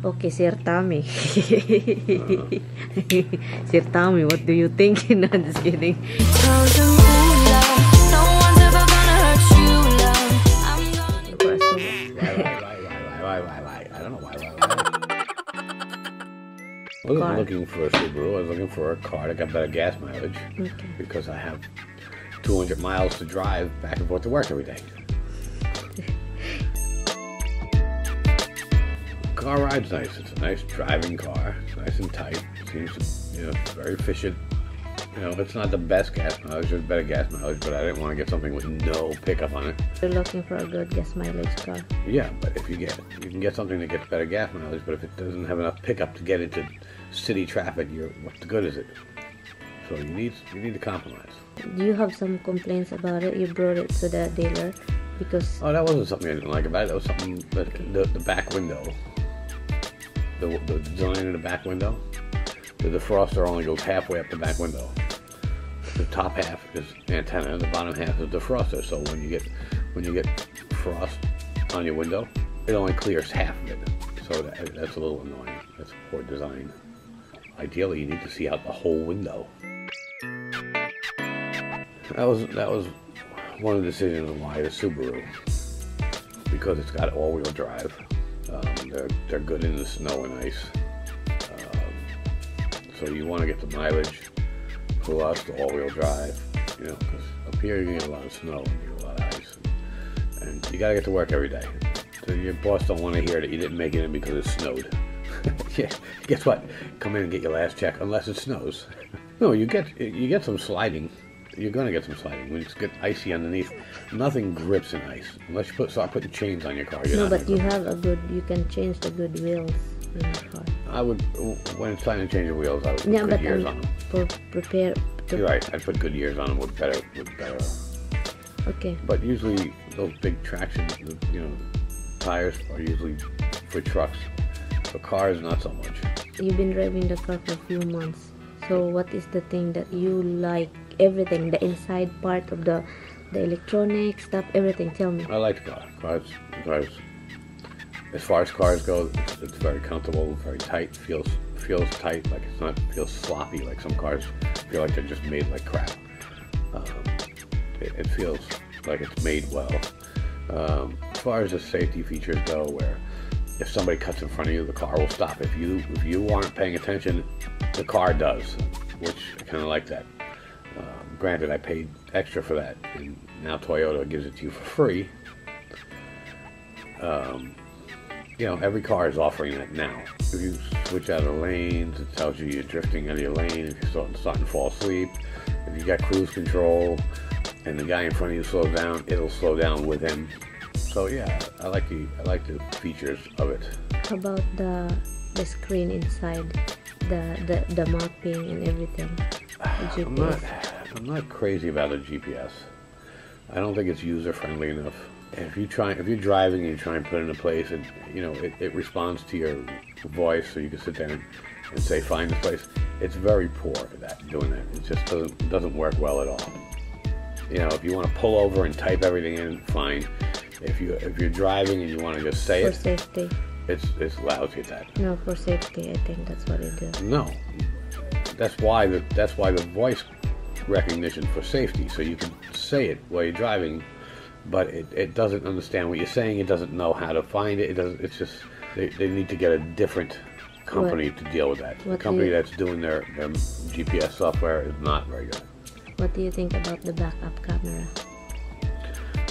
Okay, Sir Tommy. Sir Tommy, what do you think? No, I'm just kidding. Why? I don't know why. I wasn't looking for a Subaru. I was looking for a car that got better gas mileage. Okay. Because I have 200 miles to drive back and forth to work every day. Car ride's nice. It's a nice driving car. It's nice and tight. It seems to, it's very efficient. It's not the best gas mileage. There's better gas mileage, but I didn't want to get something with no pickup on it. You're looking for a good gas mileage car. Yeah, but if you can get something that gets better gas mileage, but if it doesn't have enough pickup to get into city traffic, what good is it? So you need to compromise. Do you have some complaints about it? You brought it to the dealer because... Oh, that wasn't something I didn't like about it. That was something the back window. The design in the back window. The defroster only goes halfway up the back window. The top half is antenna, and the bottom half is defroster. So when you get frost on your window, it only clears half of it. So that's a little annoying. That's poor design. Ideally, you need to see out the whole window. That was one of the decisions why the Subaru, because it's got all-wheel drive. They're good in the snow and ice. So you want to get the mileage plus the all-wheel drive, because up here you get a lot of snow and you get a lot of ice, and you got to get to work every day. So your boss don't want to hear that you didn't make it in because it snowed. Yeah, guess what? Come in and get your last check unless it snows. No, you get some sliding. You're gonna get some sliding when it's get icy underneath. Nothing grips in ice unless you start putting chains on your car. No, but you have you can change the good wheels in your car. I would, when it's time to change the wheels, I would put good years on them. You're right. I'd put good years on them with better. Okay. But usually those big traction, tires are usually for trucks. For cars, not so much. You've been driving the car for a few months. So what is the thing that you like? Everything, the inside part of the electronic stuff, everything. Tell me. I like the car. Cars. As far as cars go, it's very comfortable, very tight. Feels tight, like feels sloppy. Like some cars feel like they're just made like crap. It feels like it's made well. As far as the safety features go, where if somebody cuts in front of you, the car will stop. If you aren't paying attention, the car does, which I kind of like that. Granted, I paid extra for that, and now Toyota gives it to you for free. Every car is offering that now. If you switch out of lanes, it tells you you're drifting out of your lane. If you're starting to fall asleep, if you got cruise control, and the guy in front of you slows down, it'll slow down with him. So yeah, I like the features of it. How about the screen inside, the mapping and everything? I'm not crazy about the GPS. I don't think it's user friendly enough. If you're driving and you try and put it in a place, and it responds to your voice, so you can sit there and say find this place. It's very poor at doing that. It just doesn't work well at all. If you want to pull over and type everything in, fine. If you're driving and you want to just say for safety, it's lousy at that. No, for safety, I think that's what it does. No, that's why the voice recognition for safety, so you can say it while you're driving, but it doesn't understand what you're saying. It doesn't know how to find it. It's just they need to get a different company to deal with that. The company that's doing their GPS software is not very good. What do you think about the backup camera?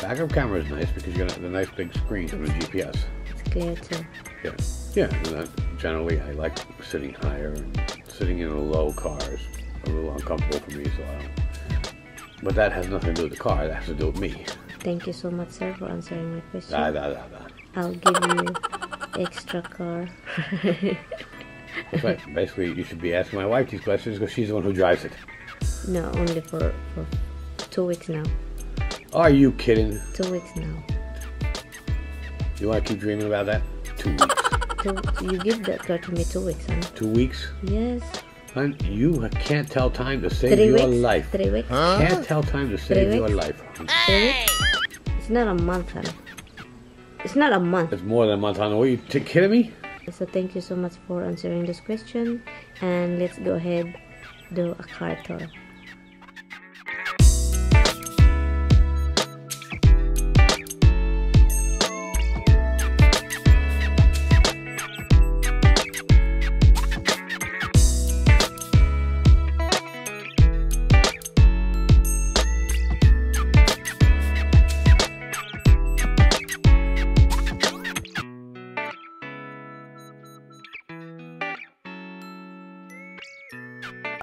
Backup camera is nice because you got the nice big screen from the GPS. It's clear too. Yeah. And generally, I like sitting higher, and sitting in a low car is a little uncomfortable for me. So I don't. But that has nothing to do with the car. That has to do with me. Thank you so much, sir, for answering my question. I'll give you extra car. That's right. Basically, you should be asking my wife these questions because she's the one who drives it. No, only for 2 weeks now. Are you kidding? 2 weeks now. You want to keep dreaming about that? 2 weeks. You give that car to me 2 weeks, huh? 2 weeks? Yes. Hon, you can't tell time to save your life. 3 weeks? Huh? Can't tell time to save your life. 3 weeks? It's not a month, honey. It's not a month. It's more than a month, honey. Are you kidding me? So thank you so much for answering this question, and let's go ahead do a car tour.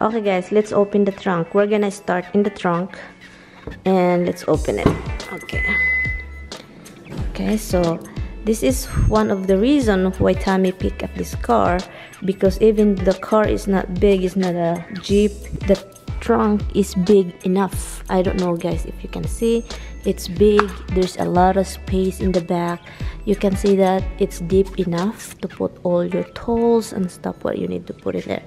Okay guys, let's open the trunk. We're gonna start in the trunk and let's open it. Okay, so this is one of the reasons why Tommy picked up this car, because even the car is not big, it's not a Jeep, the trunk is big enough. I don't know guys if you can see, it's big, there's a lot of space in the back. You can see that it's deep enough to put all your tools and stuff what you need to put in there.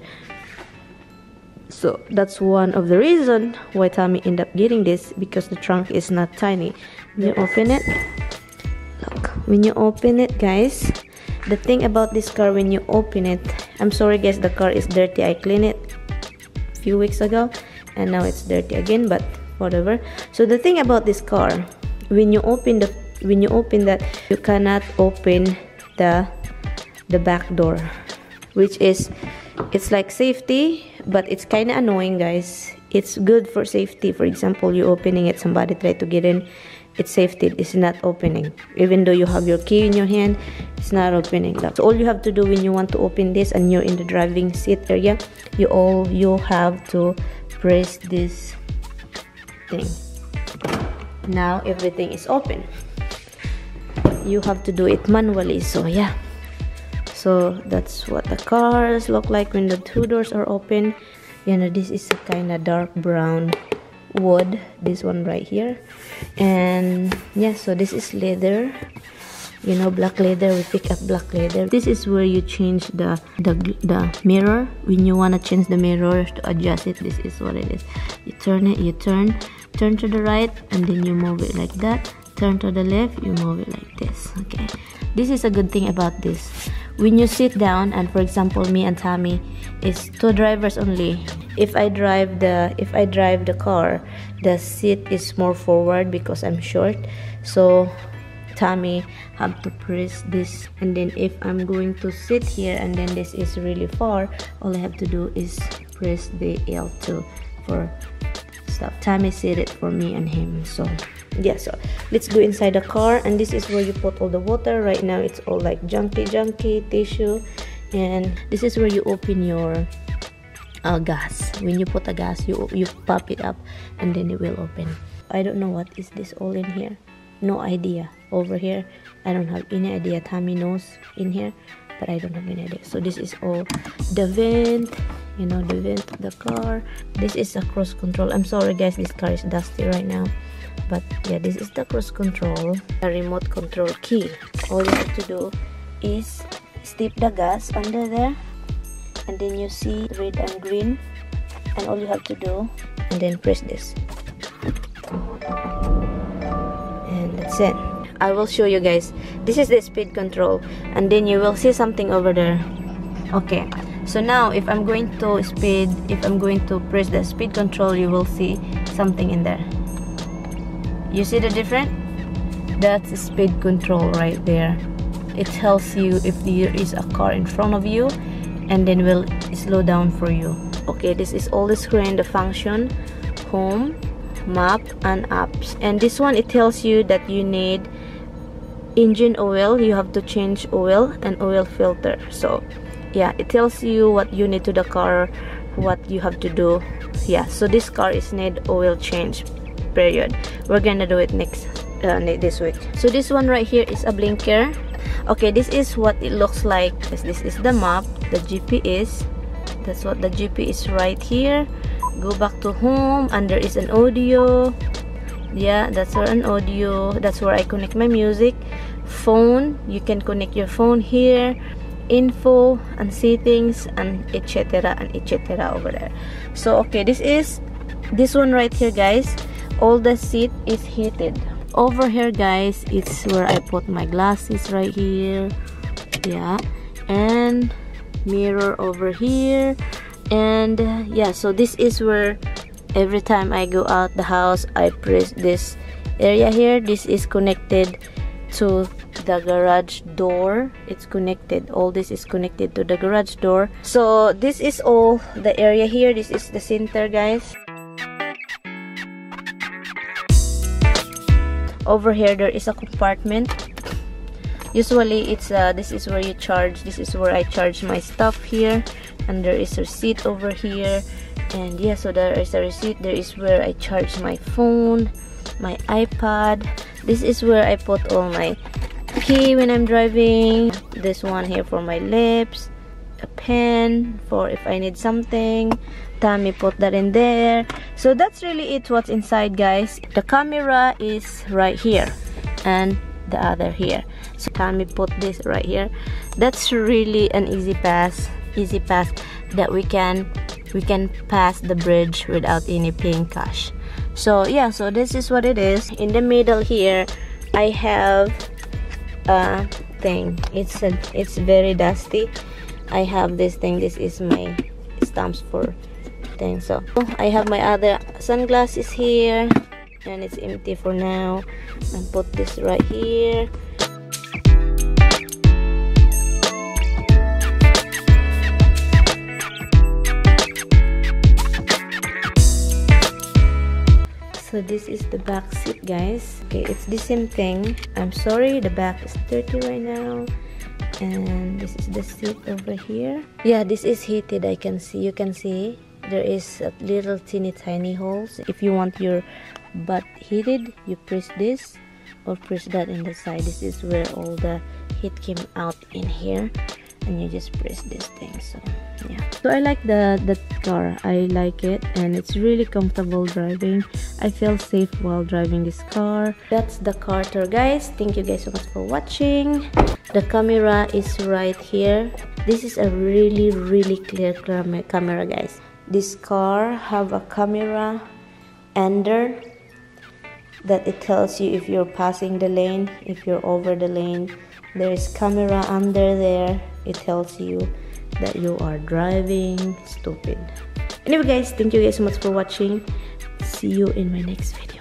So that's one of the reasons why Tommy ended up getting this, because the trunk is not tiny. When you open it, look, when you open it guys, the thing about this car, when you open it, I'm sorry guys, the car is dirty. I cleaned it a few weeks ago and now it's dirty again, but whatever. So the thing about this car, when you open that, you cannot open the back door, which is, it's like safety, but it's kind of annoying guys. It's good for safety. For example, you opening it, somebody try to get in, it's safety, it's not opening. Even though you have your key in your hand, it's not opening. So all you have to do when you want to open this and you're in the driving seat area, you have to press this thing. Now everything is open. You have to do it manually. So yeah, so that's what the cars look like when the two doors are open. You know, this is a kind of dark brown wood, this one right here. And yeah, so this is leather, you know, black leather. We pick up black leather. This is where you change the mirror. When you want to change the mirror to adjust it, this is what it is. You turn it, you turn to the right, and then you move it like that. Turn to the left, you move it like this. Okay, this is a good thing about this. When you sit down, and for example me and Tommy is two drivers only, if I drive the car, the seat is more forward because I'm short, so Tommy have to press this. And then if I'm going to sit here and then this is really far, all I have to do is press the L2 for stop. Tommy set it for me and him. So yeah, so let's go inside the car, and this is where you put all the water. Right now it's all like junky tissue, and this is where you open your gas. When you put a gas, you pop it up and then it will open. I don't know what is this all in here, no idea. Over here I don't have any idea. Tommy knows in here, but I don't have any idea. So this is all the vent, you know, the vent of the car. This is a cruise control. I'm sorry guys, this car is dusty right now, but yeah, this is the cruise control, the remote control key. All you have to do is step the gas under there, and then you see red and green, and all you have to do, and then press this, and that's it. I will show you guys. This is the speed control, and then you will see something over there. Okay, so now if I'm going to press the speed control, you will see something in there. You see the difference? That's the speed control right there. It tells you if there is a car in front of you, and then will slow down for you. Okay, this is all the screen, the function, home, map, and apps. And this one, it tells you that you need engine oil, you have to change oil, and oil filter. So yeah, it tells you what you need to the car, what you have to do. Yeah, so this car is need oil change, period. We're gonna do it next this week. So this one right here is a blinker. Okay, this is what it looks like. This is the map, the GPS. That's what the GPS right here. Go back to home, and there is an audio. Yeah, that's where an audio, that's where I connect my music. Phone, you can connect your phone here. Info and settings, and etc over there. So okay, this one right here guys, all the seat is heated. Over here guys, it's where I put my glasses right here. Yeah, and mirror over here. And yeah, so this is where every time I go out the house, I press this area here. This is connected to the garage door. It's connected, all this is connected to the garage door. So this is all the area here. This is the center, guys. Over here there is a compartment. Usually it's this is where you charge. This is where I charge my stuff here. And there is a receipt over here. And yeah, so there is a receipt. There is where I charge my phone, my iPad. This is where I put all my key when I'm driving. This one here for my lips, a pen for if I need something. Tammy put that in there. So that's really it, what's inside, guys. The camera is right here and the other here. So Tammy put this right here. That's really an easy pass that we can pass the bridge without any paying cash. So yeah, so this is what it is. In the middle here I have a thing. It's very dusty. I have this thing. This is my stamps for thing. So I have my other sunglasses here and it's empty for now. And put this right here. So this is the back seat, guys. Okay, it's the same thing. I'm sorry, the back is dirty right now. And this is the seat over here. Yeah, this is heated. You can see there is a little teeny tiny holes. If you want your butt heated, you press this or press that in the side. This is where all the heat came out in here, and you just press this thing. So yeah, so I like the car. I like it, and it's really comfortable driving. I feel safe while driving this car. That's the car tour, guys. Thank you guys so much for watching. The camera is right here. This is a really clear camera, guys. This car have a camera under that it tells you if you're passing the lane, if you're over the lane. There is camera under there. It tells you that you are driving stupid. Anyway, guys, thank you guys so much for watching. See you in my next video.